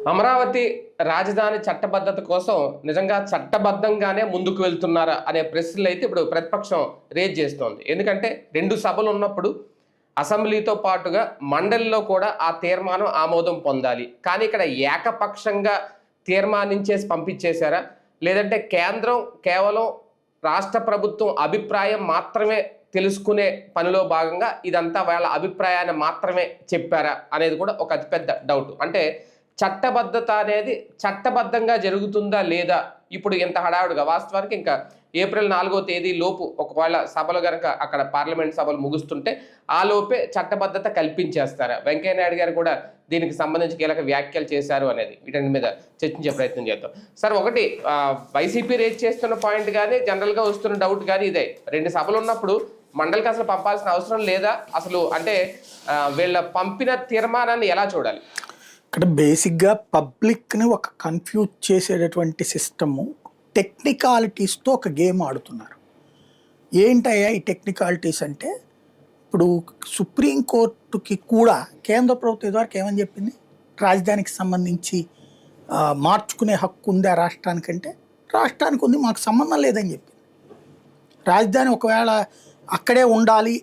అమరావతి రాజధాని చట్టబద్ధత కోసం నిజంగా చట్టబద్ధంగానే ముందుకు వెళ్తున్నారా అనే ప్రశ్నలు అయితే ఇప్పుడు ప్రతిపక్షం రేజ్ చేస్తోంది. ఎందుకంటే 2 సభలు ఉన్నప్పుడు అసెంబ్లీతో పాటుగా మండలిలో కూడా ఆ తీర్మానం ఆమోదం పొందాలి. కానీ ఇక్కడ ఏకపక్షంగా తీర్మానించేసి పంపించేశారా, లేదంటే కేంద్రం కేవలం రాష్ట్ర ప్రభుత్వం అభిప్రాయం మాత్రమే తెలుసుకునే పనిలో భాగంగా ఇదంతా వాళ్ళ అభిప్రాయాన్ని మాత్రమే చెప్పారా అనేది కూడా ఒక అతిపెద్ద డౌట్. అంటే చట్టబద్ధత అనేది చట్టబద్ధంగా జరుగుతుందా లేదా, ఇప్పుడు ఇంత హడావుడిగా వాస్తవానికి ఇంకా ఏప్రిల్ 4వ తేదీ లోపు ఒకవేళ సభలు కనుక అక్కడ పార్లమెంట్ సభలు ముగుస్తుంటే ఆ లోపే చట్టబద్ధత కల్పించేస్తారా? వెంకయ్యనాయుడు గారు కూడా దీనికి సంబంధించి కీలక వ్యాఖ్యలు చేశారు అనేది వీటన్నిటి మీద చర్చించే ప్రయత్నం చేద్దాం. సార్, ఒకటి వైసీపీ రేజ్ చేస్తున్న పాయింట్ కానీ జనరల్గా వస్తున్న డౌట్ కానీ ఇదే, 2 సభలు ఉన్నప్పుడు మండలికి అసలు పంపాల్సిన అవసరం లేదా అసలు? అంటే వీళ్ళ పంపిన తీర్మానాన్ని ఎలా చూడాలి? ఇక్కడ బేసిక్గా పబ్లిక్ని ఒక కన్ఫ్యూజ్ చేసేటటువంటి సిస్టము టెక్నికాలిటీస్తో ఒక గేమ్ ఆడుతున్నారు. ఏంటయ్యా ఈ టెక్నికాలిటీస్ అంటే, ఇప్పుడు సుప్రీంకోర్టుకి కూడా కేంద్ర ప్రభుత్వం ఇదివరకు ఏమని చెప్పింది, రాజధానికి సంబంధించి మార్చుకునే హక్కు ఉంది ఆ రాష్ట్రానికంటే, రాష్ట్రానికి ఉంది, మాకు సంబంధం లేదని చెప్పింది. రాజధాని ఒకవేళ అక్కడే ఉండాలి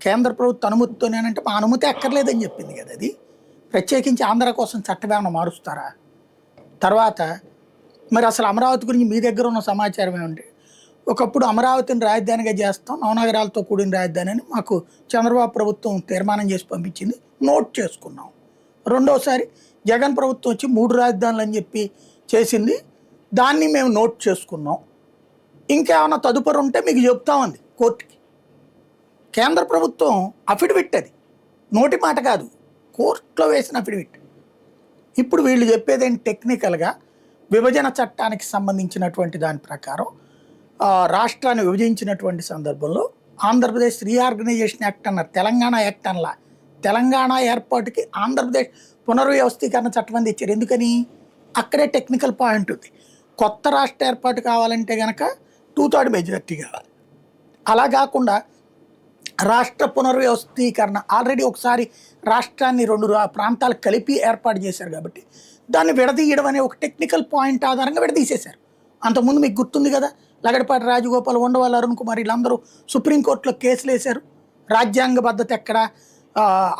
కేంద్ర ప్రభుత్వ అనుమతితోనేనంటే మా అనుమతి అక్కర్లేదని చెప్పింది కదా. అది ప్రత్యేకించి ఆంధ్ర కోసం చట్టమేమైనా మారుస్తారా? తర్వాత మరి అసలు అమరావతి గురించి మీ దగ్గర ఉన్న సమాచారం ఏమంటే, ఒకప్పుడు అమరావతిని రాజధానిగా చేస్తాం, నవనగరాలతో కూడిన రాజధాని అని మాకు చంద్రబాబు ప్రభుత్వం తీర్మానం చేసి పంపించింది, నోట్ చేసుకున్నాం. రెండోసారి జగన్ ప్రభుత్వం వచ్చి 3 రాజధానులు అని చెప్పి చేసింది, దాన్ని మేము నోట్ చేసుకున్నాం. ఇంకేమైనా తదుపరి ఉంటే మీకు చెప్తామంది కోర్టుకి. కేంద్ర ప్రభుత్వం అఫిడవిట్, అది నోటి మాట కాదు, కోర్టులో వేసిన అఫిడవిట్. ఇప్పుడు వీళ్ళు చెప్పేది ఏంటి, టెక్నికల్గా విభజన చట్టానికి సంబంధించినటువంటి దాని ప్రకారం రాష్ట్రాన్ని విభజించినటువంటి సందర్భంలో ఆంధ్రప్రదేశ్ రీఆర్గనైజేషన్ యాక్ట్ అన్నారు, తెలంగాణ యాక్ట్ అనలా. తెలంగాణ ఏర్పాటుకి ఆంధ్రప్రదేశ్ పునర్వ్యవస్థీకరణ చట్టం అని తెచ్చారు. ఎందుకని? అక్కడే టెక్నికల్ పాయింట్ ఉంది. కొత్త రాష్ట్ర ఏర్పాటు కావాలంటే కనుక 2/3 మెజారిటీ కావాలి. అలా కాకుండా రాష్ట్ర పునర్వ్యవస్థీకరణ ఆల్రెడీ ఒకసారి రాష్ట్రాన్ని 2 ప్రాంతాలు కలిపి ఏర్పాటు చేశారు కాబట్టి దాన్ని విడదీయడం అనే ఒక టెక్నికల్ పాయింట్ ఆధారంగా విడదీసేశారు. అంతకుముందు మీకు గుర్తుంది కదా, లగడపాటి రాజగోపాల్, ఉండవల్లి అరుణ్ కుమార్ వీళ్ళందరూ సుప్రీంకోర్టులో కేసులు వేశారు. రాజ్యాంగబద్ధత ఎక్కడ,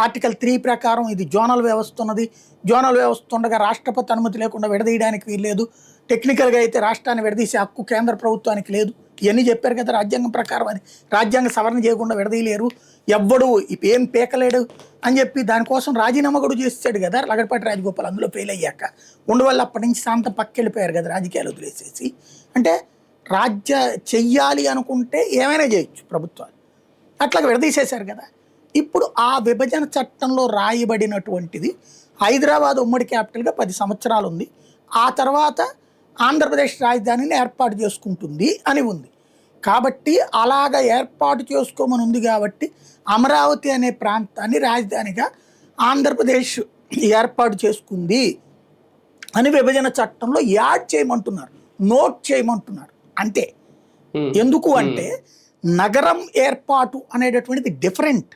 ఆర్టికల్ 3 ప్రకారం ఇది జోనల్ వ్యవస్థ ఉన్నది, జోనల్ వ్యవస్థ ఉండగా రాష్ట్రపతి అనుమతి లేకుండా విడదీయడానికి వీల్లేదు, టెక్నికల్గా అయితే రాష్ట్రాన్ని విడదీసే హక్కు కేంద్ర ప్రభుత్వానికి లేదు, ఇవన్నీ చెప్పారు కదా. రాజ్యాంగం ప్రకారం అది రాజ్యాంగ సవరణ చేయకుండా విడదీయలేరు, ఎవ్వడు ఏం పీకలేడు అని చెప్పి దానికోసం రాజీనామా కూడా చేసాడు కదా లగడపాటి రాజగోపాల్. అందులో ఫెయిల్ అయ్యాక ఉండవల్లి అప్పటి నుంచి శాంతం పక్కెళ్ళిపోయారు కదా, రాజకీయాలు వదిలేసేసి. అంటే చెయ్యాలి అనుకుంటే ఏమైనా చేయొచ్చు ప్రభుత్వాలు, అట్లా విడదీసేశారు కదా. ఇప్పుడు ఆ విభజన చట్టంలో రాయబడినటువంటిది హైదరాబాద్ ఉమ్మడి క్యాపిటల్గా 10 సంవత్సరాలు ఉంది, ఆ తర్వాత ఆంధ్రప్రదేశ్ రాజధానిని ఏర్పాటు చేసుకుంటుంది అని ఉంది. కాబట్టి అలాగ ఏర్పాటు చేసుకోమని ఉంది కాబట్టి అమరావతి అనే ప్రాంతాన్ని రాజధానిగా ఆంధ్రప్రదేశ్ ఏర్పాటు చేసుకుంది అని విభజన చట్టంలో యాడ్ చేయమంటున్నారు, నోట్ చేయమంటున్నారు. అంతే. ఎందుకు అంటే నగరం ఏర్పాటు అనేటటువంటిది డిఫరెంట్,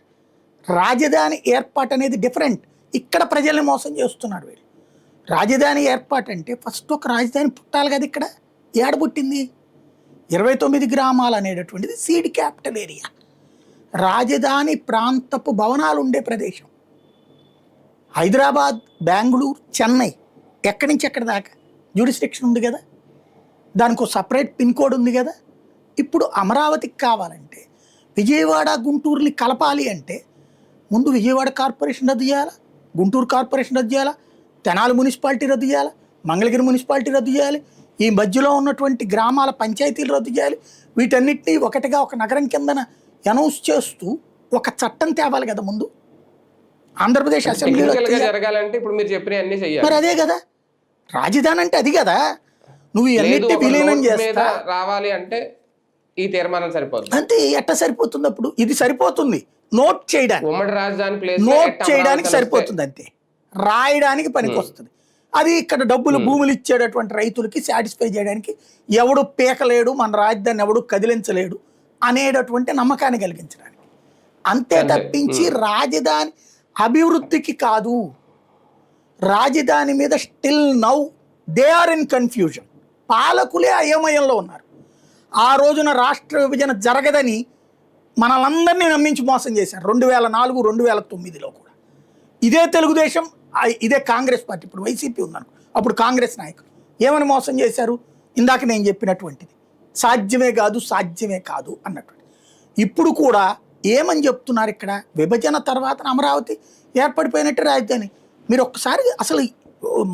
రాజధాని ఏర్పాటు అనేది డిఫరెంట్. ఇక్కడ ప్రజల్ని మోసం చేస్తున్నారు వీళ్ళు. రాజధాని ఏర్పాటు అంటే ఫస్ట్ ఒక రాజధాని పుట్టాలి కదా. ఇక్కడ ఏడ పుట్టింది? 29 గ్రామాలు అనేటటువంటిది సీడ్ క్యాపిటల్ ఏరియా, రాజధాని ప్రాంతపు భవనాలు ఉండే ప్రదేశం. హైదరాబాద్, బెంగళూరు, చెన్నై ఎక్కడి నుంచి ఎక్కడి దాకా జ్యూరిస్డిక్షన్ ఉంది కదా, దానికి ఒక సపరేట్ పిన్ కోడ్ ఉంది కదా. ఇప్పుడు అమరావతికి కావాలంటే విజయవాడ, గుంటూరుని కలపాలి అంటే ముందు విజయవాడ కార్పొరేషన్ రద్దు చేయాలా, గుంటూరు కార్పొరేషన్ రద్దు చేయాలా, తెనాలి మున్సిపాలిటీ రద్దు చేయాలి, మంగళగిరి మున్సిపాలిటీ రద్దు చేయాలి, ఈ మధ్యలో ఉన్నటువంటి గ్రామాల పంచాయతీలు రద్దు చేయాలి. వీటన్నిటినీ ఒకటిగా ఒక నగరం కిందన అనౌన్స్ చేస్తూ ఒక చట్టం తేవాలి కదా ముందు. ఆంధ్రప్రదేశ్ అసెంబ్లీలో జరగాలంటే ఇప్పుడు మీరు చెప్పిన అన్ని చేయాలి. మరి అదే కదా రాజధాని అంటే, అది కదా. నువ్వు ఎన్నిటి విలీనం చేస్తా రావాలి అంటే ఈ తీర్మానం సరిపోతుంది అంతే. ఎట్లా సరిపోతుంది? అప్పుడు ఇది సరిపోతుంది నోట్ చేయడానికి, ఉమ్మడి రాజధాని ప్లేస్ నోట్ చేయడానికి సరిపోతుంది అంతే, రాయడానికి పనికి వస్తుంది. అది ఇక్కడ డబ్బులు భూములు ఇచ్చేటటువంటి రైతులకి సాటిస్ఫై చేయడానికి ఎవడు పీకలేడు, మన రాజధాని ఎవడు కదిలించలేడు అనేటటువంటి నమ్మకాన్ని కలిగించడానికి అంతే తప్పించి రాజధాని అభివృద్ధికి కాదు. రాజధాని మీద still now they are in confusion. పాలకులే అయోమయంలో ఉన్నారు. ఆ రోజున రాష్ట్ర విభజన జరగదని మనలందరినీ నమ్మించి మోసం చేశారు 2004, 2009లో కూడా. ఇదే తెలుగుదేశం, ఇదే కాంగ్రెస్ పార్టీ, ఇప్పుడు వైసీపీ ఉందనుకో, అప్పుడు కాంగ్రెస్ నాయకులు ఏమని మోసం చేశారు? ఇందాక నేను చెప్పినటువంటిది, సాధ్యమే కాదు అన్నటువంటి. ఇప్పుడు కూడా ఏమని చెప్తున్నారు ఇక్కడ? విభజన తర్వాత అమరావతి ఏర్పడిపోయినట్టు రాజధాని. మీరు ఒక్కసారి అసలు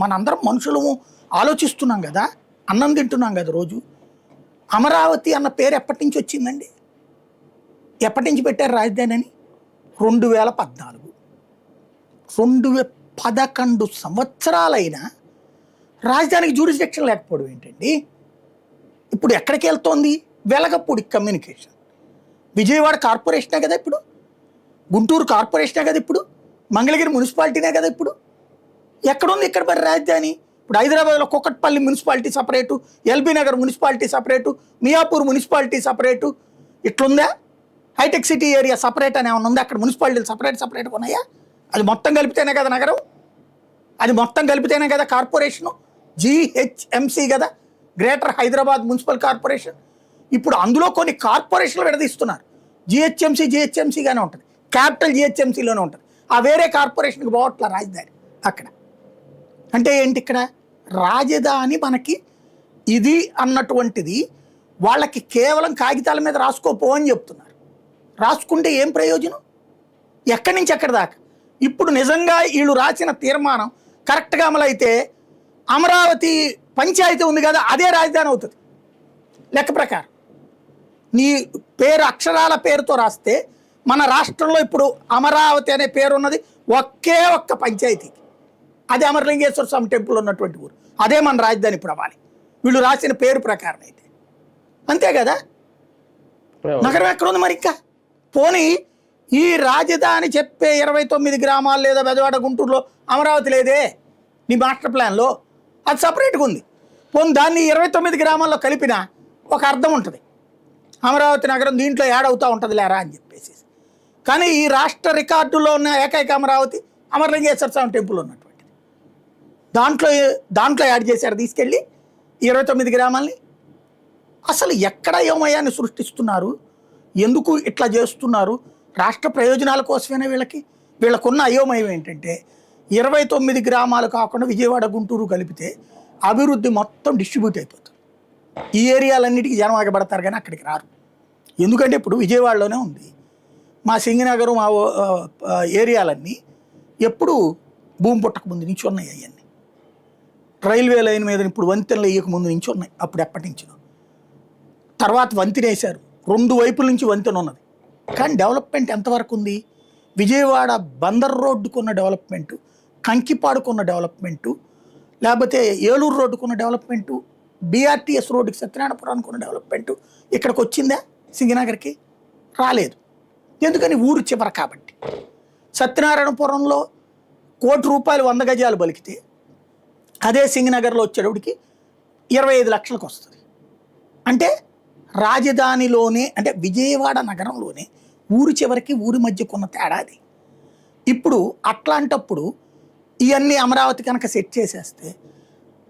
మనందరం మనుషులము ఆలోచిస్తున్నాం కదా, అన్నం తింటున్నాం కదా రోజు. అమరావతి అన్న పేరు ఎప్పటి నుంచి వచ్చిందండి? ఎప్పటి నుంచి పెట్టారు రాజధాని అని? 2014. 11 సంవత్సరాలైనా రాజధానికి జ్యూరిస్డిక్షన్ లేకపోవడం ఏంటండి? ఇప్పుడు ఎక్కడికి వెళ్తోంది? వెలగపూడి కమ్యూనికేషన్. విజయవాడ కార్పొరేషనే కదా ఇప్పుడు, గుంటూరు కార్పొరేషనే కదా ఇప్పుడు, మంగళగిరి మున్సిపాలిటీనే కదా ఇప్పుడు. ఎక్కడుంది ఇక్కడ మరి రాజధాని? ఇప్పుడు హైదరాబాద్లో Kukatpally municipality separate, LB Nagar municipality separate, Miyapur municipality separate, ఇట్లుందా? హైటెక్ సిటీ ఏరియా సపరేట్ అని ఏమన్నా ఉందా? అక్కడ మున్సిపాలిటీలు సపరేట్గా ఉన్నాయా? అది మొత్తం కలిపితేనే కదా నగరం, అది మొత్తం కలిపితేనే కదా కార్పొరేషను. GHMC కదా, గ్రేటర్ హైదరాబాద్ మున్సిపల్ కార్పొరేషన్. ఇప్పుడు అందులో కొన్ని కార్పొరేషన్లు విడదీస్తున్నారు. GHMCగానే ఉంటుంది, క్యాపిటల్ GHMCలోనే ఉంటుంది. ఆ వేరే కార్పొరేషన్కి పోవట్ల రాజధాని అక్కడ. అంటే ఏంటి ఇక్కడ? రాజధాని మనకి ఇది అన్నటువంటిది వాళ్ళకి కేవలం కాగితాల మీద రాసుకోపో అని చెప్తున్నారు. రాసుకుంటే ఏం ప్రయోజనం? ఎక్కడి నుంచి ఎక్కడి దాకా? ఇప్పుడు నిజంగా వీళ్ళు రాసిన తీర్మానం కరెక్ట్గా అమలైతే అమరావతి పంచాయతీ ఉంది కదా, అదే రాజధాని అవుతుంది లెక్క ప్రకారం. నీ పేరు అక్షరాల పేరుతో రాస్తే మన రాష్ట్రంలో ఇప్పుడు అమరావతి అనే పేరు ఉన్నది ఒకే ఒక్క పంచాయతీకి, అదే అమరలింగేశ్వర స్వామి టెంపుల్ ఉన్నటువంటి ఊరు. అదే మన రాజధాని ఇప్పుడు అవ్వాలి వీళ్ళు రాసిన పేరు ప్రకారం అయితే. అంతే కదా? నగరం ఎక్కడుంది మరి? ఇంకా పోనీ ఈ రాజధాని చెప్పే 29 గ్రామాలు లేదా బెజవాడ, గుంటూరులో అమరావతి లేదే నీ మాస్టర్ ప్లాన్లో, అది సపరేట్గా ఉంది. పోనీ దాన్ని 29 గ్రామాల్లో కలిపినా ఒక అర్థం ఉంటుంది, అమరావతి నగరం దీంట్లో యాడ్ అవుతూ ఉంటుంది లేరా అని చెప్పేసి. కానీ ఈ రాష్ట్ర రికార్డులో ఉన్న ఏకైక అమరావతి అమరలింగేశ్వర స్వామి టెంపుల్ ఉన్నటువంటిది. దాంట్లో యాడ్ చేశారు తీసుకెళ్ళి 29 గ్రామాలని. అసలు ఎక్కడ అయోమయాన్ని సృష్టిస్తున్నారు? ఎందుకు ఇట్లా చేస్తున్నారు? రాష్ట్ర ప్రయోజనాల కోసమేనా వీళ్ళకున్న అయోమయం ఏంటంటే 29 గ్రామాలు కాకుండా విజయవాడ, గుంటూరు కలిపితే అభివృద్ధి మొత్తం డిస్ట్రిబ్యూట్ అయిపోతుంది. ఈ ఏరియాలన్నిటికీ జనం ఆగబడతారు కానీ అక్కడికి రారు. ఎందుకంటే ఇప్పుడు విజయవాడలోనే ఉంది, మా సింగనగరం, మా ఏరియాలన్నీ ఎప్పుడు భూమి పుట్టక ముందు నుంచి ఉన్నాయి. అవన్నీ రైల్వే లైన్ మీద ఇప్పుడు వంతెనలు వేయక ముందు నుంచి ఉన్నాయి. అప్పుడు ఎప్పటి నుంచో తర్వాత వంతెన వేశారు, 2 వైపుల నుంచి వంతెన ఉన్నది. కానీ డెవలప్మెంట్ ఎంతవరకు ఉంది? విజయవాడ బందర్ రోడ్డుకున్న డెవలప్మెంటు, కంకిపాడుకున్న డెవలప్మెంటు, లేకపోతే ఏలూరు రోడ్డుకున్న డెవలప్మెంటు, BRTS రోడ్డుకి సత్యనారాయణపురానికి ఉన్న డెవలప్మెంటు ఇక్కడికి వచ్చిందా? సింగనగర్కి రాలేదు. ఎందుకని? ఊరు చివర కాబట్టి. సత్యనారాయణపురంలో ₹1,00,00,000 100 గజాలు బలికితే అదే సింగనగర్లో వచ్చేటప్పటికి 25 లక్షలకు వస్తుంది. అంటే రాజధానిలోనే, అంటే విజయవాడ నగరంలోనే ఊరి చివరికి ఊరి మధ్యకున్న తేడాది. ఇప్పుడు అట్లాంటప్పుడు ఇవన్నీ అమరావతి కనుక సెట్ చేసేస్తే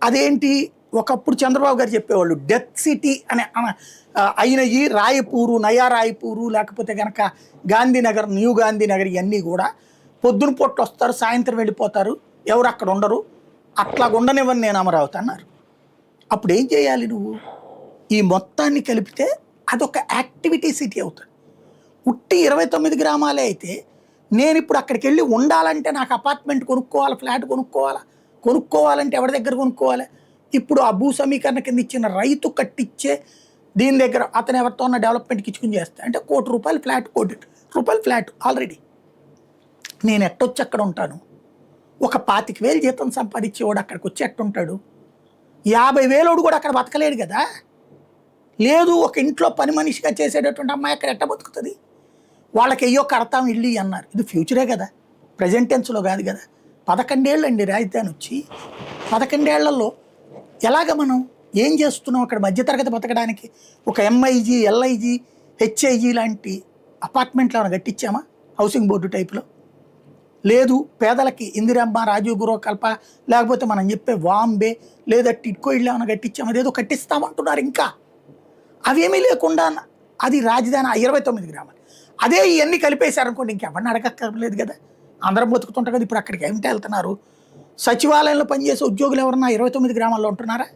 అదేంటి? ఒకప్పుడు చంద్రబాబు గారు చెప్పేవాళ్ళు డెత్ సిటీ అని అయినవి రాయపూరు, నయా రాయపూరు, లేకపోతే కనుక గాంధీనగర్, న్యూ గాంధీనగర్, ఇవన్నీ కూడా పొద్దున పొట్టు వస్తారు, సాయంత్రం వెళ్ళిపోతారు, ఎవరు అక్కడ ఉండరు, అట్లా ఉండనివ్వని నేను అమరావతి అన్నారు. అప్పుడు ఏం చేయాలి నువ్వు? ఈ మొత్తాన్ని కలిపితే అదొక యాక్టివిటీ సిటీ అవుతుంది. ఉట్టి 29 గ్రామాలే అయితే నేను ఇప్పుడు అక్కడికి వెళ్ళి ఉండాలంటే నాకు అపార్ట్మెంట్ కొనుక్కోవాలి, ఫ్లాట్ కొనుక్కోవాలంటే ఎవరి దగ్గర కొనుక్కోవాలి? ఇప్పుడు ఆ భూ సమీకరణ కింద ఇచ్చిన రైతు కట్టించే దీని దగ్గర అతను ఎవరితో ఉన్న డెవలప్మెంట్కి ఇచ్చుకుని చేస్తే అంటే ₹1,00,00,000 ఫ్లాట్, ₹1,00,00,000 ఫ్లాట్ ఆల్రెడీ. నేను ఎట్టొచ్చి అక్కడ ఉంటాను? ఒక 25,000 జీతం సంపాదించేవాడు అక్కడికి వచ్చి ఎట్టుంటాడు? 50,000 కూడా అక్కడ బతకలేడు కదా. లేదు, ఒక ఇంట్లో పని మనిషిగా చేసేటటువంటి అమ్మాయి అక్కడ ఎట్ట బతుకుతుంది? వాళ్ళకి అయ్యో కడతాం ఇల్లు అన్నారు. ఇది ఫ్యూచరే కదా, ప్రజెంట్ టెన్స్లో కాదు కదా. 11 ఏళ్ళు అండి రాజధాని వచ్చి. 11 ఏళ్లలో ఎలాగ మనం ఏం చేస్తున్నాం? అక్కడ మధ్యతరగతి బతకడానికి ఒక MIG, LIG, HIG లాంటి అపార్ట్మెంట్లు ఏమైనా కట్టించామా? హౌసింగ్ బోర్డు టైపులో లేదు పేదలకి ఇందిరమ్మ, రాజీవ్ గృహకల్ప, లేకపోతే మనం చెప్పే వాంబే లేదా టిట్కో ఇళ్ళు ఏమైనా కట్టించాం, అదేదో కట్టిస్తామంటున్నారు. ఇంకా అవేమీ లేకుండా అది రాజధాని 29 గ్రామాలు. అదే ఇవన్నీ కలిపేశారనుకోండి, ఇంకెవరిని అడగక్కర్లేదు కదా, అందరం బతుకుతుంటారు కదా. ఇప్పుడు అక్కడికి ఏమిటి వెళ్తున్నారు? సచివాలయంలో పనిచేసే ఉద్యోగులు ఎవరన్నా 29 గ్రామాల్లో ఉంటున్నారా?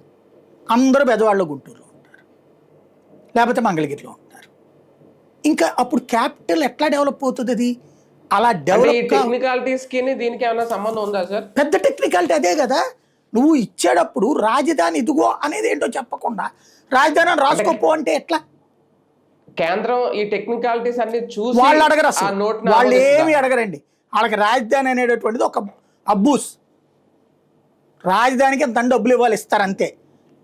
అందరూ బెజవాడలో, గుంటూరులో ఉంటారు, లేకపోతే మంగళగిరిలో ఉంటారు. ఇంకా అప్పుడు క్యాపిటల్ ఎట్లా డెవలప్ అవుతుంది? అది అలా డెవలప్. టెక్నికాలిటీస్ కి దీనికి ఏమైనా సంబంధం ఉందా సార్? పెద్ద టెక్నికాలిటీ అదే కదా. నువ్వు ఇచ్చేటప్పుడు రాజధాని ఇదిగో అనేది ఏంటో చెప్పకుండా రాజధాని రాసుకోపో అంటే ఎట్లా? కేంద్రం ఈ టెక్నికాలిటీస్ అన్ని చూసి వాళ్ళు అడగరు అసలు, వాళ్ళు ఏమి అడగరండి. వాళ్ళకి రాజధాని అనేటటువంటిది ఒక అబ్బూస్. రాజధానికి ఎంత డబ్బులు ఇవ్వాలి, ఇస్తారు అంతే.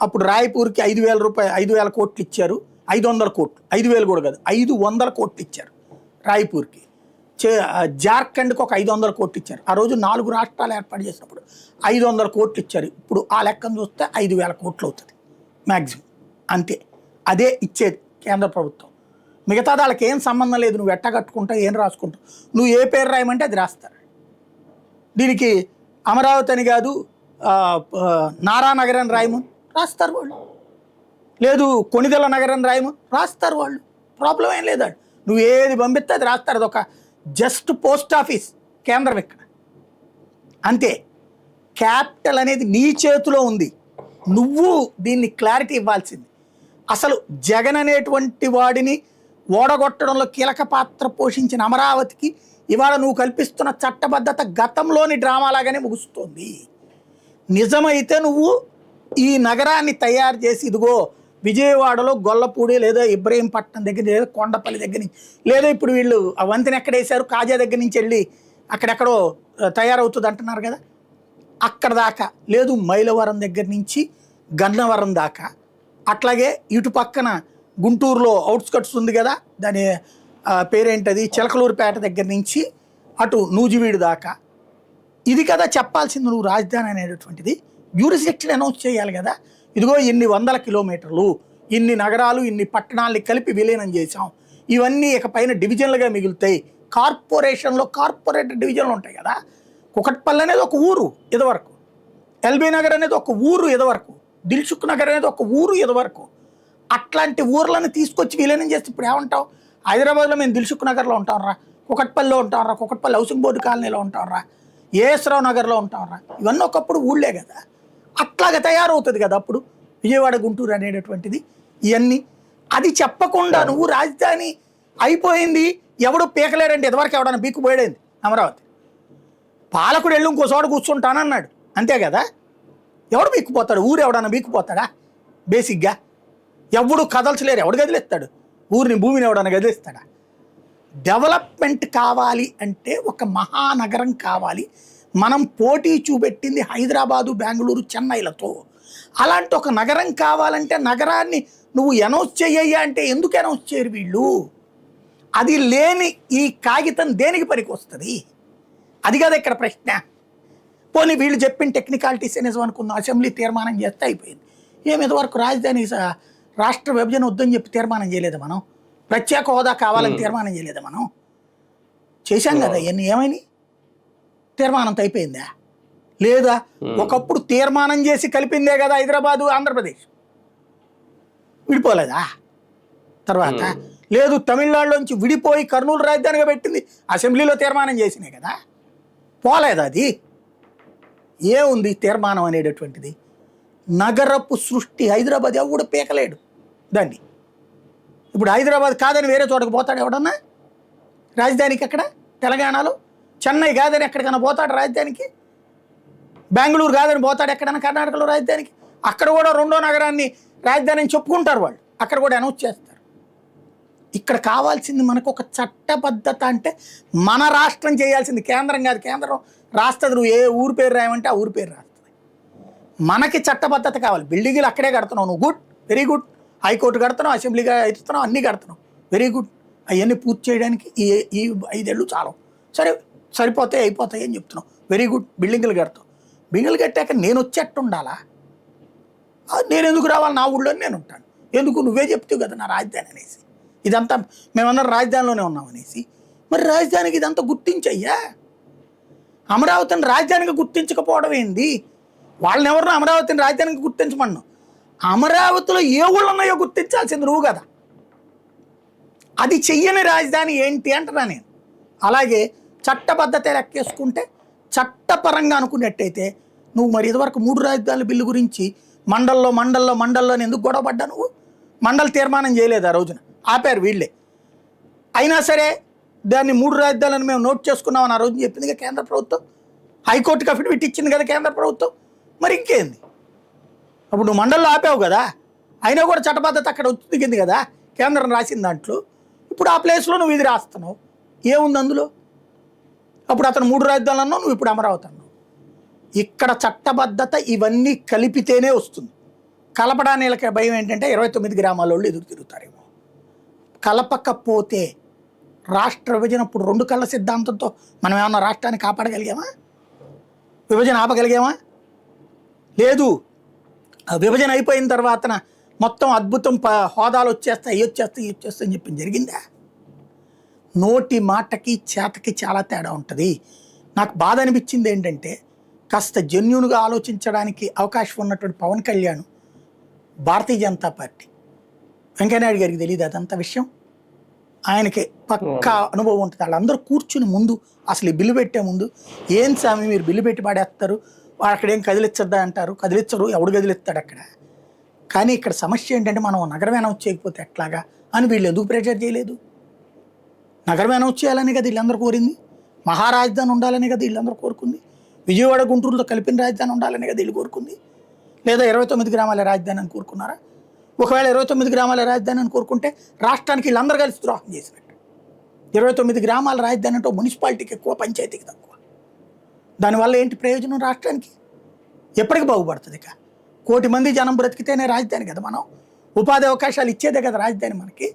అప్పుడు రాయ్పూర్కి 5,000 రూపాయలు, 5,000 కోట్లు ఇచ్చారు. 500 కోట్లు, 5,000 కూడా కాదు, 500 కోట్లు ఇచ్చారు రాయ్పూర్కి. జార్ఖండ్కి ఒక 500 కోట్లు ఇచ్చారు. ఆ రోజు 4 రాష్ట్రాలు ఏర్పాటు చేసినప్పుడు 500 కోట్లు ఇచ్చారు. ఇప్పుడు ఆ లెక్కను చూస్తే 5,000 కోట్లు అవుతుంది మ్యాక్సిమం, అంతే. అదే ఇచ్చేది కేంద్ర ప్రభుత్వం. మిగతా వాళ్ళకి ఏం సంబంధం లేదు. నువ్వు ఎట్ట కట్టుకుంటావు, ఏం రాసుకుంటావు, నువ్వు ఏ పేరు రాయమంటే అది రాస్తారు. దీనికి అమరావతి అని కాదు, నారానగరం రాయము రాస్తారు వాళ్ళు, లేదు కొణిదెల నగరం రాయము రాస్తారు వాళ్ళు. ప్రాబ్లం ఏం లేదు. నువ్వు ఏది పంపిస్తే అది రాస్తారు. అది ఒక జస్ట్ పోస్ట్ ఆఫీస్ కేంద్రం ఇక్కడ, అంతే. క్యాపిటల్ అనేది నీ చేతిలో ఉంది, నువ్వు దీన్ని క్లారిటీ ఇవ్వాల్సింది. అసలు జగన్ అనేటువంటి వాడిని ఓడగొట్టడంలో కీలక పాత్ర పోషించిన అమరావతికి ఇవాళ నువ్వు కల్పిస్తున్న చట్టబద్ధత గతంలోని డ్రామాలాగానే ముగుస్తుంది. నిజమైతే నువ్వు ఈ నగరాన్ని తయారు చేసి ఇదిగో విజయవాడలో గొల్లపూడి లేదా ఇబ్రహీంపట్నం దగ్గర లేదా కొండపల్లి దగ్గర నుంచి, లేదా ఇప్పుడు వీళ్ళు ఆ వంతెన ఎక్కడేశారు కాజా దగ్గర నుంచి వెళ్ళి అక్కడెక్కడో తయారవుతుంది అంటున్నారు కదా, అక్కడ దాకా, లేదు మైలవరం దగ్గర నుంచి గన్నవరం దాకా, అట్లాగే ఇటు పక్కన గుంటూరులో అవుట్స్కట్స్ ఉంది కదా, దాని పేరేంటది, చిలకలూరుపేట దగ్గర నుంచి అటు నూజివీడు దాకా. ఇది కదా చెప్పాల్సింది నువ్వు రాజధాని అనేటటువంటిది. జ్యూరిస్డిక్షన్ అనౌన్స్ చేయాలి కదా. ఇదిగో ఇన్ని 100 కిలోమీటర్లు, ఇన్ని నగరాలు, ఇన్ని పట్టణాలని కలిపి విలీనం చేసాం, ఇవన్నీ ఇకపైన డివిజన్లుగా మిగులుతాయి. కార్పొరేషన్లో కార్పొరేట్ డివిజన్లు ఉంటాయి కదా. కుకట్పల్లి అనేది ఒక ఊరు ఇదివరకు, ఎల్బీ నగర్ అనేది ఒక ఊరు ఇదివరకు, దిల్సుఖ్ నగర్ అనేది ఒక ఊరు ఇదివరకు. అట్లాంటి ఊర్లను తీసుకొచ్చి విలీనం చేస్తే ఇప్పుడు ఏమంటావు? హైదరాబాద్లో మేము దిల్సుఖ్ నగర్లో ఉంటాంరా, కుకట్పల్లిలో ఉంటాంరా, కుకట్పల్లి హౌసింగ్ బోర్డు కాలనీలో ఉంటాంరా, ఏఎస్రావు నగర్లో ఉంటాంరా. ఇవన్నీ ఒకప్పుడు ఊళ్ళే కదా. అట్లాగా తయారవుతుంది కదా అప్పుడు విజయవాడ, గుంటూరు అనేటటువంటిది. ఇవన్నీ అది చెప్పకుండా నువ్వు రాజధాని అయిపోయింది, ఎవడు పీకలేడంటే ఇదివరకు ఎవడన్నా బీక్కుపోయాడేంది అమరావతి. పాలకుడు వెళ్ళి ఇంకో చోట కూర్చుంటానన్నాడు, అంతే కదా. ఎవడు బీక్కుపోతాడు? ఊరు ఎవడన్నా బీక్కుపోతాడా? బేసిక్గా ఎవడు కదల్చలేరు. ఎవడు గదిలేస్తాడు ఊరిని, భూమిని ఎవడన్నా గదిలిస్తాడా? డెవలప్మెంట్ కావాలి అంటే ఒక మహానగరం కావాలి. మనం పోటీ చూపెట్టింది హైదరాబాదు, బెంగళూరు, చెన్నైలతో. అలాంటి ఒక నగరం కావాలంటే నగరాన్ని నువ్వు అనౌన్స్ చెయ్యయ్యా అంటే ఎందుకు అనౌన్స్ చేయరు వీళ్ళు? అది లేని ఈ కాగితం దేనికి పనికి వస్తుంది? అది కదా ఇక్కడ ప్రశ్న. పోనీ వీళ్ళు చెప్పిన టెక్నికాలిటీస్ నిజం అనుకుందాం, అసెంబ్లీ తీర్మానం చేస్తే అయిపోయింది. ఏమిది వరకు రాజధాని రాష్ట్ర విభజన వద్దని చెప్పి తీర్మానం చేయలేదు మనం, ప్రత్యేక హోదా కావాలని తీర్మానం చేయలేదు మనం, చేశాం కదా. ఇవన్నీ ఏమైనా తీర్మానంతో అయిపోయిందా? లేదా ఒకప్పుడు తీర్మానం చేసి కలిపిందే కదా హైదరాబాదు, ఆంధ్రప్రదేశ్, విడిపోలేదా? తర్వాత లేదు తమిళనాడులోంచి విడిపోయి కర్నూలు రాజధానిగా పెట్టింది అసెంబ్లీలో తీర్మానం చేసినే కదా, పోలేదా? అది ఏముంది తీర్మానం అనేటటువంటిది? నగరపు సృష్టి హైదరాబాద్ ఎవడు పీకలేడు దాన్ని. ఇప్పుడు హైదరాబాద్ కాదని వేరే చోటకు పోతాడు ఎవడన్నా రాజధానికి? అక్కడ తెలంగాణలో చెన్నై కాదని ఎక్కడికైనా పోతాడు రాజధానికి? బెంగళూరు కాదని పోతాడు ఎక్కడైనా కర్ణాటకలో రాజధానికి? అక్కడ కూడా రెండో నగరాన్ని రాజధాని అని చెప్పుకుంటారు వాళ్ళు, అక్కడ కూడా అనౌన్స్ చేస్తారు. ఇక్కడ కావాల్సింది మనకు ఒక చట్టబద్ధత. అంటే మన రాష్ట్రం చేయాల్సింది, కేంద్రం కాదు. కేంద్రం రాస్తుంది, నువ్వు ఏ ఊరు పేరు రాయమంటే ఆ ఊరు పేరు రాస్తుంది. మనకి చట్టబద్ధత కావాలి. బిల్డింగ్లు అక్కడే కడుతున్నావు నువ్వు, గుడ్, వెరీ గుడ్. హైకోర్టు కడుతున్నావు, అసెంబ్లీగా ఇస్తున్నావు, అన్నీ కడుతున్నావు, వెరీ గుడ్. అవన్నీ పూర్తి చేయడానికి ఈ 5 ఏళ్ళు చాలు, సరే సరిపోతాయి అయిపోతాయి అని చెప్తున్నావు, వెరీ గుడ్. బిల్డింగ్లు కడతావు, బిల్డింగ్లు కట్టాక నేను వచ్చేట్టు ఉండాలా? నేను ఎందుకు రావాలి? నా ఊళ్ళో నేను ఉంటాను. ఎందుకు? నువ్వే చెప్తావు కదా నా రాజధాని అనేసి, ఇదంతా మేమన్నా రాజధానిలోనే ఉన్నాం అనేసి. మరి రాజధానికి ఇదంతా గుర్తించయ్యా. అమరావతిని రాజధానిగా గుర్తించకపోవడం ఏంది? వాళ్ళని ఎవరినో అమరావతిని రాజధానిగా గుర్తించమన్నావు. అమరావతిలో ఏ ఊళ్ళు ఉన్నాయో గుర్తించాల్సింది నువ్వు కదా. అది చెయ్యని రాజధాని ఏంటి అంటున్నా నేను. అలాగే చట్టబద్ధత లెక్కేసుకుంటే చట్టపరంగా అనుకున్నట్టయితే నువ్వు మరి ఇదివరకు 3 రాజధానుల బిల్లు గురించి మండల్లో ఎందుకు గొడవపడ్డా నువ్వు? మండలి తీర్మానం చేయలేదు ఆ రోజున, ఆపారు వీళ్ళే. అయినా సరే దాన్ని 3 రాజధానులను మేము నోట్ చేసుకున్నామని ఆ రోజున చెప్పింది కేంద్ర ప్రభుత్వం. హైకోర్టుకి అఫిడవిట్ ఇచ్చింది కదా కేంద్ర ప్రభుత్వం. మరి ఇంకేంది? అప్పుడు నువ్వు మండల్లో ఆపావు కదా, అయినా కూడా చట్టబద్ధత అక్కడ దిగింది కదా కేంద్రం రాసిన దాంట్లో. ఇప్పుడు ఆ ప్లేస్లో నువ్వు ఇది రాస్తున్నావు, ఏముంది అందులో? అప్పుడు అతను 3 రాజధానులు అన్నావు, నువ్వు ఇప్పుడు అమరావతి అన్నావు. ఇక్కడ చట్టబద్ధత ఇవన్నీ కలిపితేనే వస్తుంది. కలపడానికి భయం ఏంటంటే 29 గ్రామాల వాళ్ళు ఎదురు తిరుగుతారేమో. కలపకపోతే రాష్ట్ర విభజన ఇప్పుడు 2 కళ్ళ సిద్ధాంతంతో మనం ఏమన్నా రాష్ట్రాన్ని కాపాడగలిగామా? విభజన ఆపగలిగామా? లేదు. విభజన అయిపోయిన తర్వాత మొత్తం అద్భుతం హోదాలు వచ్చేస్తాయి, ఇవి వచ్చేస్తాయి అని చెప్పి జరిగిందా? నోటి మాటకి చేతకి చాలా తేడా ఉంటుంది. నాకు బాధ అనిపించింది ఏంటంటే కాస్త జెన్యూన్గా ఆలోచించడానికి అవకాశం ఉన్నటువంటి పవన్ కళ్యాణ్, భారతీయ జనతా పార్టీ, వెంకయ్యనాయుడు గారికి తెలియదు అదంతా విషయం. ఆయనకి పక్కా అనుభవం ఉంటుంది. వాళ్ళందరూ కూర్చుని ముందు అసలు ఈ బిల్లు పెట్టే ముందు, ఏం స్వామి మీరు బిల్లు పెట్టి పాడేస్తారు, అక్కడ ఏం కదిలిచ్చద్దా అంటారు. కదిలిచ్చరు, ఎవడు కదిలిస్తాడు అక్కడ. కానీ ఇక్కడ సమస్య ఏంటంటే మనం నగరం అనౌన్స్ చేయకపోతే ఎట్లాగా అని వీళ్ళు ఎందుకు ప్రెషర్ చేయలేదు? నగరం అనౌన్స్ చేయాలని కదా వీళ్ళందరూ కోరింది. మహారాజధాని ఉండాలని కదా వీళ్ళందరూ కోరుకుంది. విజయవాడ గుంటూరుతో కలిపిన రాజధాని ఉండాలని కదా వీళ్ళు కోరుకుంది. లేదా 29 గ్రామాల రాజధాని అని కోరుకున్నారా? ఒకవేళ 29 గ్రామాల రాజధాని అని కోరుకుంటే రాష్ట్రానికి వీళ్ళందరూ కలిసి ద్రోహం చేసినట్టు. 29 గ్రామాల రాజధాని అంటే మున్సిపాలిటీకి ఎక్కువ, పంచాయతీకి తక్కువ. దానివల్ల ఏంటి ప్రయోజనం రాష్ట్రానికి? ఎప్పటికి బాగుపడుతుంది? ఇక 1 కోటి మంది జనం బ్రతికితేనే రాజధాని కదా. మనం ఉపాధి అవకాశాలు ఇచ్చేదే కదా రాజధాని మనకి.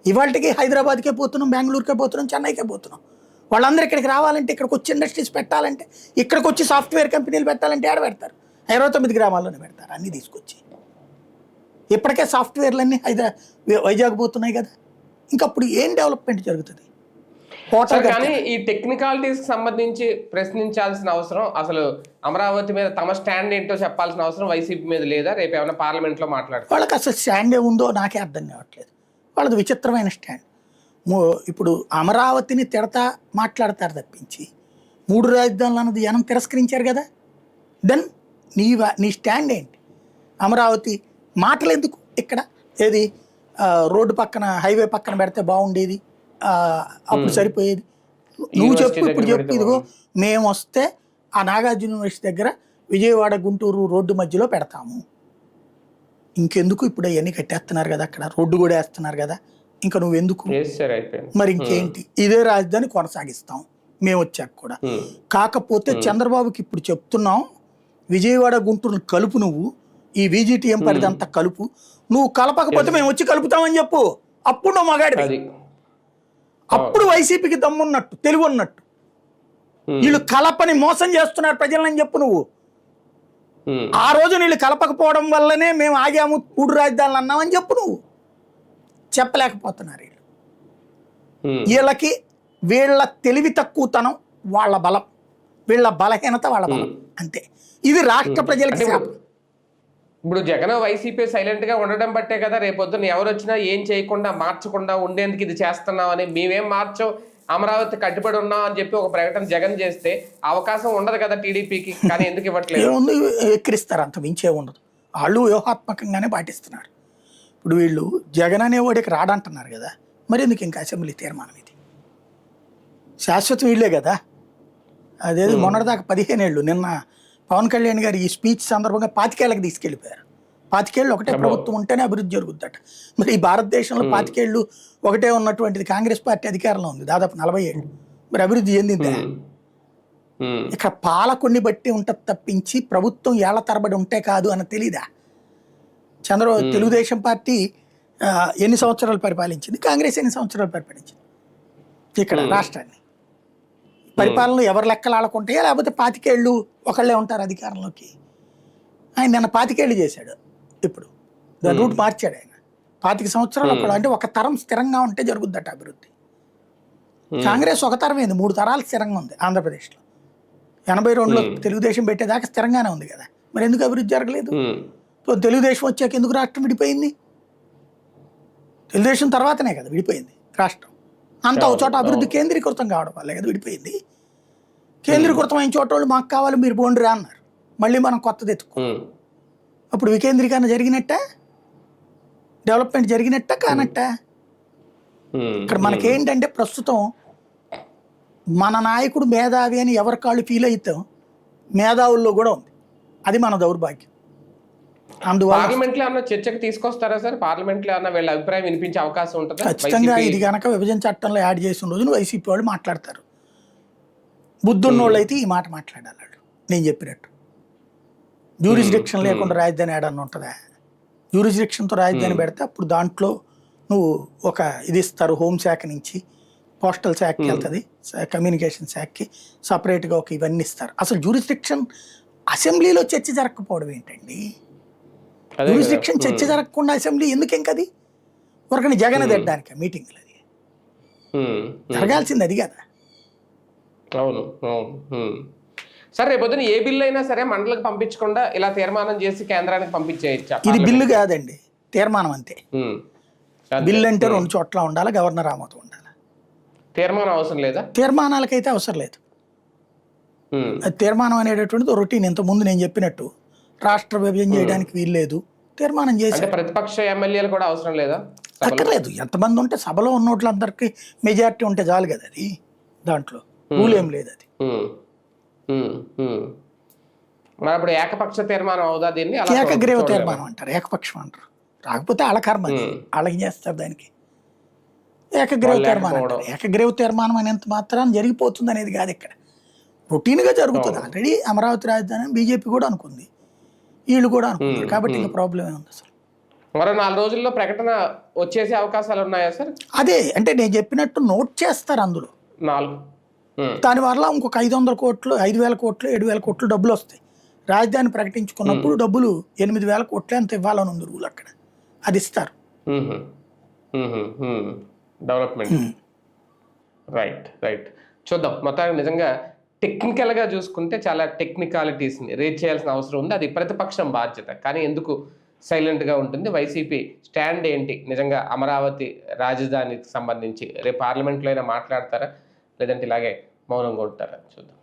ఇవాళకి హైదరాబాద్కే పోతున్నాం, బెంగళూరుకే పోతున్నాం, చెన్నైకే పోతున్నాం. వాళ్ళందరూ ఇక్కడికి రావాలంటే, ఇక్కడికి వచ్చి ఇండస్ట్రీస్ పెట్టాలంటే, ఇక్కడికి వచ్చి సాఫ్ట్వేర్ కంపెనీలు పెట్టాలంటే ఏడ పెడతారు? 29 గ్రామాల్లోనే పెడతారు అన్నీ తీసుకొచ్చి. ఇప్పటికే సాఫ్ట్వేర్లన్నీ వైజాగ్ పోతున్నాయి కదా. ఇంకప్పుడు ఏం డెవలప్మెంట్ జరుగుతుంది? కానీ ఈ టెక్నికాలిటీస్ సంబంధించి ప్రశ్నించాల్సిన అవసరం, అసలు అమరావతి మీద తమ స్టాండ్ ఏంటో చెప్పాల్సిన అవసరం వైసీపీ మీద లేదా? రేపు ఏమైనా పార్లమెంట్లో మాట్లాడతారు? వాళ్ళకి అసలు స్టాండ్ ఏముందో నాకే అర్థం కావట్లేదు. వాళ్ళది విచిత్రమైన స్టాండ్. ఇప్పుడు అమరావతిని తిడతా మాట్లాడతారు తప్పించి 3 రాజధానులు అన్నది జనం తిరస్కరించారు కదా. దెన్ నీ స్టాండ్ ఏంటి? అమరావతి మాటలు ఎందుకు ఇక్కడ? ఏది రోడ్డు పక్కన, హైవే పక్కన పెడితే బాగుండేది, అప్పుడు సరిపోయేది. నువ్వు చెప్పు, ఇప్పుడు చెప్పు. ఇదిగో మేము వస్తే ఆ నాగార్జున యూనివర్సిటీ దగ్గర విజయవాడ గుంటూరు రోడ్డు మధ్యలో పెడతాము. ఇంకెందుకు? ఇప్పుడు అవన్నీ కట్టేస్తున్నారు కదా, అక్కడ రోడ్డు కూడా వేస్తున్నారు కదా, ఇంకా నువ్వెందుకు? మరి ఇంకేంటి? ఇదే రాజధాని కొనసాగిస్తాం మేము వచ్చాక కూడా. కాకపోతే చంద్రబాబుకి ఇప్పుడు చెప్తున్నాం, విజయవాడ గుంటూరు కలుపు, నువ్వు ఈ VGTM పరిధి అంతా కలుపు. నువ్వు కలపకపోతే మేము వచ్చి కలుపుతామని చెప్పు. అప్పుడు నువ్వు మగాడివి. అప్పుడు వైసీపీకి దమ్మున్నట్టు, తెలివి ఉన్నట్టు. వీళ్ళు కలపని మోసం చేస్తున్నారు ప్రజలని చెప్పు నువ్వు. ఆ రోజు వీళ్ళు కలపకపోవడం వల్లనే మేము ఆగాము, 3 రాజధానులు అన్నామని చెప్పు నువ్వు. చెప్పలేకపోతున్నారు వీళ్ళు. వీళ్ళకి వీళ్ళ తెలివి తక్కువతనం వాళ్ళ బలం, వీళ్ళ బలహీనత వాళ్ళ బలం, అంతే. ఇది రాష్ట్ర ప్రజలకి శాపం. ఇప్పుడు జగన్ వైసీపీ సైలెంట్ గా ఉండడం బట్టే కదా రేపొద్దున ఎవరు వచ్చినా ఏం చేయకుండా మార్చకుండా ఉండేందుకు ఇది చేస్తున్నాం అని, మేమేం మార్చో అమరావతి కట్టుబడి ఉన్నాం అని చెప్పి ఒక ప్రకటన జగన్ చేస్తే అవకాశం ఉండదు కదా టీడీపీకి. కానీ ఎందుకు ఇవ్వట్లేదు? ఎక్కిరిస్తారు, అంత మించే ఉండదు. వాళ్ళు వ్యూహాత్మకంగానే పాటిస్తున్నారు. ఇప్పుడు వీళ్ళు జగన్ అనేవాడికి రాడంటున్నారు కదా, మరి ఎందుకు ఇంకా అసెంబ్లీ తీర్మానం? ఇది శాశ్వతం వీళ్ళే కదా. అదేది మొన్నటిదాకా 15 ఏళ్ళు. నిన్న పవన్ కళ్యాణ్ గారు ఈ స్పీచ్ సందర్భంగా 25 ఏళ్ళకి తీసుకెళ్ళిపోయారు. 25 ఏళ్ళు ఒకటే ప్రభుత్వం ఉంటేనే అభివృద్ధి జరుగుద్దట. మరి ఈ భారతదేశంలో 25 ఏళ్ళు ఒకటే ఉన్నటువంటిది కాంగ్రెస్ పార్టీ అధికారంలో ఉంది దాదాపు 40 ఏళ్ళు. మరి అభివృద్ధి చెందిందా? ఇక్కడ పాలకుడిని బట్టి ఉంటుంది తప్పించి ప్రభుత్వం ఏళ్ల తరబడి ఉంటే కాదు అని తెలీదా? తెలుగుదేశం పార్టీ ఎన్ని సంవత్సరాలు పరిపాలించింది, కాంగ్రెస్ ఎన్ని సంవత్సరాలు పరిపాలించింది ఇక్కడ రాష్ట్రాన్ని? పరిపాలనలో ఎవరు లెక్కలు ఆడుకుంటాయో, లేకపోతే 25 ఏళ్ళు ఒకళ్ళే ఉంటారు అధికారంలోకి. ఆయన నిన్న 25 ఏళ్ళు చేశాడు, ఇప్పుడు దాని రూట్ మార్చాడు ఆయన. 25 సంవత్సరాలు ఒకళ్ళు, అంటే ఒక తరం స్థిరంగా ఉంటే జరుగుద్దట అభివృద్ధి. కాంగ్రెస్ ఒక తరం ఏంది, 3 తరాలు స్థిరంగా ఉంది ఆంధ్రప్రదేశ్లో. 82లో తెలుగుదేశం పెట్టేదాకా స్థిరంగానే ఉంది కదా, మరి ఎందుకు అభివృద్ధి జరగలేదు? తెలుగుదేశం వచ్చాక ఎందుకు రాష్ట్రం విడిపోయింది? తెలుగుదేశం తర్వాతనే కదా విడిపోయింది రాష్ట్రం. అంత ఒక చోట అభివృద్ధి కేంద్రీకృతం కావడం వల్లే కదా విడిపోయింది. కేంద్రీకృతమైన చోట వాళ్ళు మాకు కావాలి మీరు బోండిరా అన్నారు, మళ్ళీ మనం కొత్తది ఎత్తుకున్నాం. అప్పుడు వికేంద్రీకరణ జరిగినట్ట, డెవలప్మెంట్ జరిగినట్ట కానట్ట? ఇక్కడ మనకేంటంటే ప్రస్తుతం మన నాయకుడు మేధావి అని ఎవరి కాళ్ళు ఫీల్ అవుతాం, మేధావుల్లో కూడా ఉంది. అది మన దౌర్భాగ్యం. అందువల్ల పార్లమెంట్ లో ఏమన్నా చర్చకు తీసుకొస్తారా సార్? పార్లమెంట్ లో ఏమన్నా వీళ్ళ అభిప్రాయం వినిపించే అవకాశం ఉంటుంది? ఖచ్చితంగా ఇది కనుక విభజన చట్టంలో యాడ్ చేసిన రోజున వైసీపీ వాళ్ళు మాట్లాడతారు. బుద్ధున్నోళ్ళు అయితే ఈ మాట మాట్లాడాలి వాళ్ళు. నేను చెప్పినట్టు జ్యూరిస్డిక్షన్ లేకుండా రాజధాని ఏడన్నా ఉంటుందా? జ్యూరిస్డిక్షన్తో రాజధాని పెడితే అప్పుడు దాంట్లో నువ్వు ఒక ఇది ఇస్తారు, హోంశాఖ నుంచి పోస్టల్ శాఖకి వెళ్తుంది, కమ్యూనికేషన్ శాఖకి సపరేట్గా ఒక ఇవన్నీ ఇస్తారు. అసలు జ్యూరిస్డిక్షన్ అసెంబ్లీలో చర్చ జరగకపోవడం ఏంటండి? జ్యూరిస్డిక్షన్ చర్చ జరగకుండా అసెంబ్లీ ఎందుకు ఇంకది? ఒకరిని జగన్ తిట్టడానికి మీటింగ్లు అది జరగాల్సింది అది కదా. అవును అవును. సరే రేపొద్దున ఏ బిల్లు అయినా సరే మండలికి పంపించకుండా ఇలా తీర్మానం చేసి కేంద్రానికి పంపించేయచ్చా? ఇది బిల్లు కాదండి, తీర్మానం అంతే. బిల్లు అంటే 2 చోట్ల ఉండాలి, గవర్నర్ ఆమోదం ఉండాలి. తీర్మానం అవసరం లేదా? తీర్మానాలకైతే అవసరం లేదు. అది తీర్మానం అనేటటువంటిది రొటీన్. ఇంతకుముందు నేను చెప్పినట్టు రాష్ట్ర విభజన చేయడానికి వీల్లేదు, తీర్మానం చేసి ప్రతిపక్ష ఎమ్మెల్యేలు కూడా అవసరం లేదా? అక్కర్లేదు. ఎంతమంది ఉంటే సభలో ఉన్నోట్లందరికీ మెజారిటీ ఉంటే చాలు కదా. అది దాంట్లో రూల్ ఏం లేదు. అది మరి అప్పుడు ఏకపక్ష తీర్మానం అవుదా? దీన్ని ఏకగ్రీవ తీర్మానం అంటారు, ఏకపక్షం అంటారు. రాకపోతే వాళ్ళ కర్మ, వాళ్ళకి చేస్తారు దానికి. ఏకగ్రీవ తీర్మానం అంటారు. ఏకగ్రీవ తీర్మానం అనేంత మాత్రాన్ని జరిగిపోతుంది అనేది కాదు, ఇక్కడ రొటీన్గా జరుగుతుంది. ఆల్రెడీ అమరావతి రాజధాని బీజేపీ కూడా అనుకుంది, వీళ్ళు కూడా అనుకున్నారు. కాబట్టి ఇంకా ప్రాబ్లం ఏముంది అసలు? మరో 4 రోజుల్లో ప్రకటన వచ్చేసే అవకాశాలు ఉన్నాయా సార్? అదే అంటే నేను చెప్పినట్టు నోట్ చేస్తారు అందులో 4. దానివల్ల ఇంకొక 500 కోట్లు, 5,000 కోట్లు, 7,000 కోట్లు డబ్బులు వస్తాయి. రాజధాని ప్రకటించుకున్నప్పుడు డబ్బులు 8,000 కోట్లు ఎంత ఇవ్వాలని ఉంది రూల్ అక్కడ, అది ఇస్తారు. డెవలప్మెంట్. రైట్. చూద్దాం. మొత్తానికి నిజంగా టెక్నికల్గా చూసుకుంటే చాలా టెక్నికాలిటీస్ని రేట్ చేయాల్సిన అవసరం ఉంది. అది ప్రతిపక్షం బాధ్యత. కానీ ఎందుకు సైలెంట్గా ఉంటుంది? వైసీపీ స్టాండ్ ఏంటి? నిజంగా అమరావతి రాజధానికి సంబంధించి రేపు పార్లమెంట్లో అయినా మాట్లాడతారా, లేదంటే ఇలాగే మౌనంగా ఉంటారా? చూద్దాం.